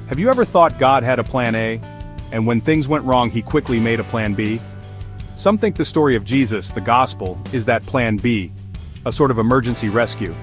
Have you ever thought God had a plan A, and when things went wrong he quickly made a plan B? Some think the story of Jesus, the gospel, is that plan B, a sort of emergency rescue.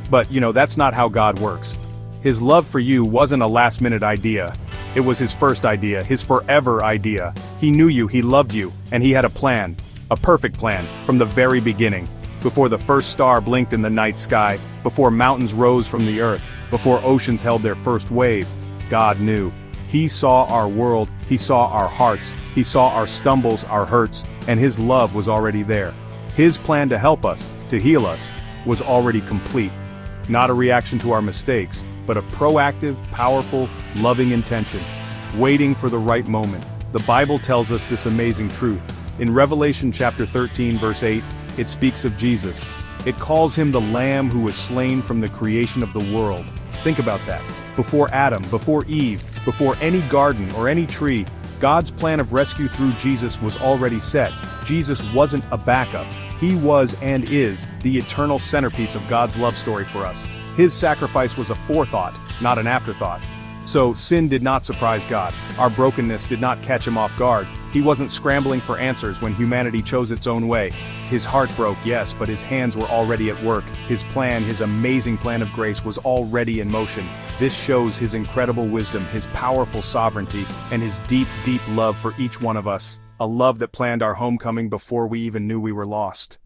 But, that's not how God works. His love for you wasn't a last-minute idea. It was his first idea, his forever idea. He knew you, he loved you, and he had a plan. A perfect plan, from the very beginning. Before the first star blinked in the night sky, before mountains rose from the earth, before oceans held their first wave, God knew. He saw our world, he saw our hearts, he saw our stumbles, our hurts, and his love was already there. His plan to help us, to heal us, was already complete. Not a reaction to our mistakes, but a proactive, powerful, loving intention, waiting for the right moment. The Bible tells us this amazing truth. In Revelation chapter 13 verse 8, it speaks of Jesus. It calls him the Lamb who was slain from the creation of the world. Think about that. Before Adam, before Eve, before any garden or any tree, God's plan of rescue through Jesus was already set. Jesus wasn't a backup. He was and is the eternal centerpiece of God's love story for us. His sacrifice was a forethought, not an afterthought. So, sin did not surprise God. Our brokenness did not catch him off guard. He wasn't scrambling for answers when humanity chose its own way. His heart broke, yes, but his hands were already at work. His plan, his amazing plan of grace, was already in motion. This shows his incredible wisdom, his powerful sovereignty, and his deep, deep love for each one of us. A love that planned our homecoming before we even knew we were lost.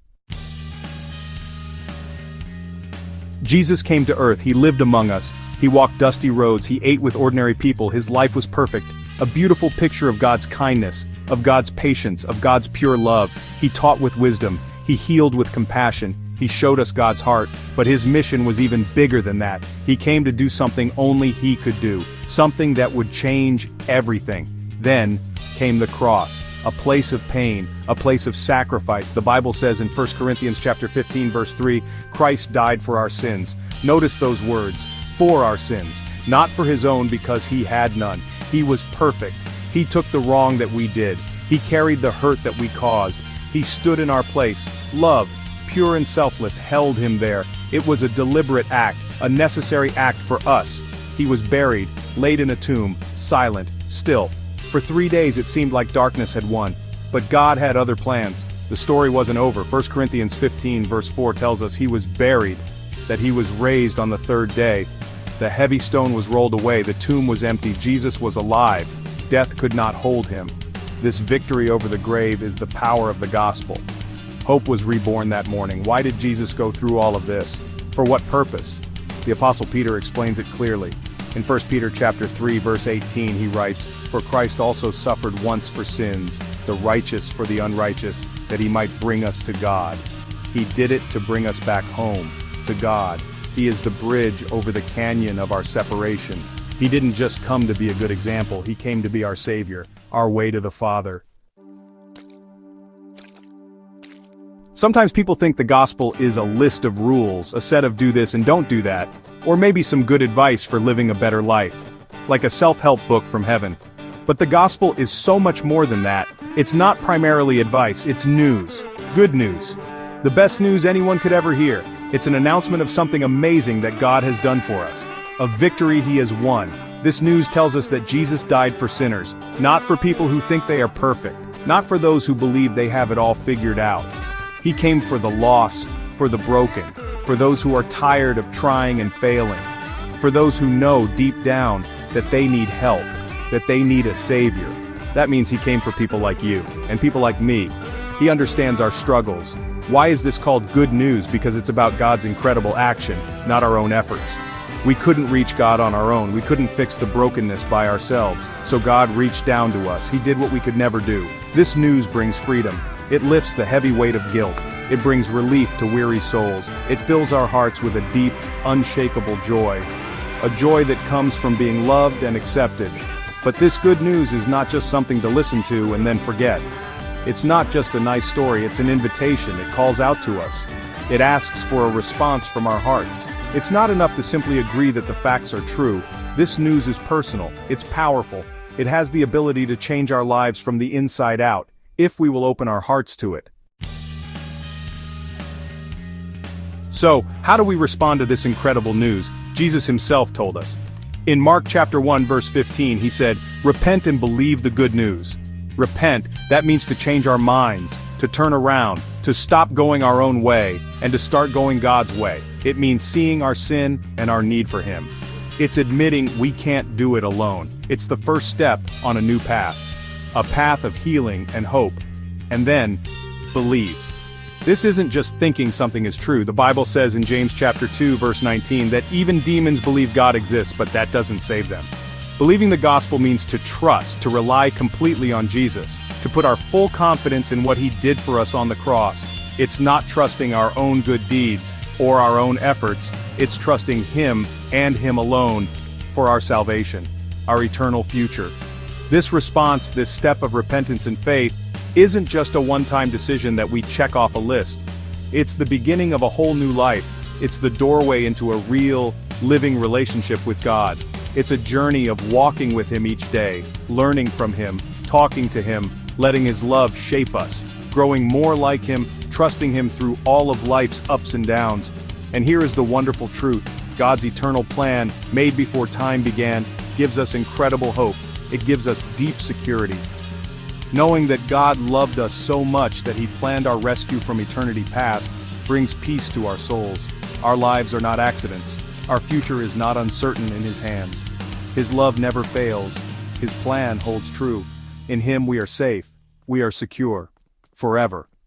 Jesus came to earth, he lived among us. He walked dusty roads, he ate with ordinary people, his life was perfect. A beautiful picture of God's kindness, of God's patience, of God's pure love. He taught with wisdom, he healed with compassion, he showed us God's heart, but his mission was even bigger than that. He came to do something only he could do, something that would change everything. Then came the cross, a place of pain, a place of sacrifice. The Bible says in 1 Corinthians chapter 15 verse 3, Christ died for our sins. Notice those words, for our sins, not for his own because he had none. He was perfect. He took the wrong that we did. He carried the hurt that we caused. He stood in our place. Love, pure and selfless, held him there. It was a deliberate act, a necessary act for us. He was buried, laid in a tomb, silent, still. For 3 days it seemed like darkness had won. But God had other plans. The story wasn't over. 1 Corinthians 15 verse 4 tells us he was buried, that he was raised on the third day. The heavy stone was rolled away, the tomb was empty, Jesus was alive. Death could not hold him. This victory over the grave is the power of the gospel. Hope was reborn that morning. Why did Jesus go through all of this? For what purpose? The Apostle Peter explains it clearly. In 1 Peter chapter 3 verse 18 he writes, For Christ also suffered once for sins, the righteous for the unrighteous, that he might bring us to God. He did it to bring us back home, to God. He is the bridge over the canyon of our separation. He didn't just come to be a good example, he came to be our Savior, our way to the Father. Sometimes people think the gospel is a list of rules, a set of do this and don't do that, or maybe some good advice for living a better life, like a self-help book from heaven. But the gospel is so much more than that. It's not primarily advice, it's news. Good news. The best news anyone could ever hear. It's an announcement of something amazing that God has done for us. A victory he has won. This news tells us that Jesus died for sinners, not for people who think they are perfect, not for those who believe they have it all figured out. He came for the lost, for the broken, for those who are tired of trying and failing, for those who know deep down that they need help, that they need a Savior. That means he came for people like you, and people like me. He understands our struggles. Why is this called good news? Because it's about God's incredible action, not our own efforts. We couldn't reach God on our own. We couldn't fix the brokenness by ourselves. So God reached down to us. He did what we could never do. This news brings freedom. It lifts the heavy weight of guilt. It brings relief to weary souls. It fills our hearts with a deep, unshakable joy. A joy that comes from being loved and accepted. But this good news is not just something to listen to and then forget. It's not just a nice story, it's an invitation. It calls out to us. It asks for a response from our hearts. It's not enough to simply agree that the facts are true. This news is personal, it's powerful. It has the ability to change our lives from the inside out, if we will open our hearts to it. So, how do we respond to this incredible news? Jesus himself told us. In Mark chapter 1 verse 15 he said, "Repent and believe the good news." Repent, that means to change our minds, to turn around, to stop going our own way, and to start going God's way. It means seeing our sin and our need for Him. It's admitting we can't do it alone. It's the first step on a new path. A path of healing and hope. And then, believe. This isn't just thinking something is true. The Bible says in James chapter 2 verse 19 that even demons believe God exists, but that doesn't save them. Believing the gospel means to trust, to rely completely on Jesus, to put our full confidence in what He did for us on the cross. It's not trusting our own good deeds or our own efforts, it's trusting Him and Him alone for our salvation, our eternal future. This response, this step of repentance and faith, isn't just a one-time decision that we check off a list. It's the beginning of a whole new life. It's the doorway into a real, living relationship with God. It's a journey of walking with Him each day, learning from Him, talking to Him, letting His love shape us, growing more like Him, trusting Him through all of life's ups and downs. And here is the wonderful truth: God's eternal plan, made before time began, gives us incredible hope. It gives us deep security. Knowing that God loved us so much that He planned our rescue from eternity past brings peace to our souls. Our lives are not accidents. Our future is not uncertain in His hands. His love never fails. His plan holds true. In Him we are safe. We are secure. Forever.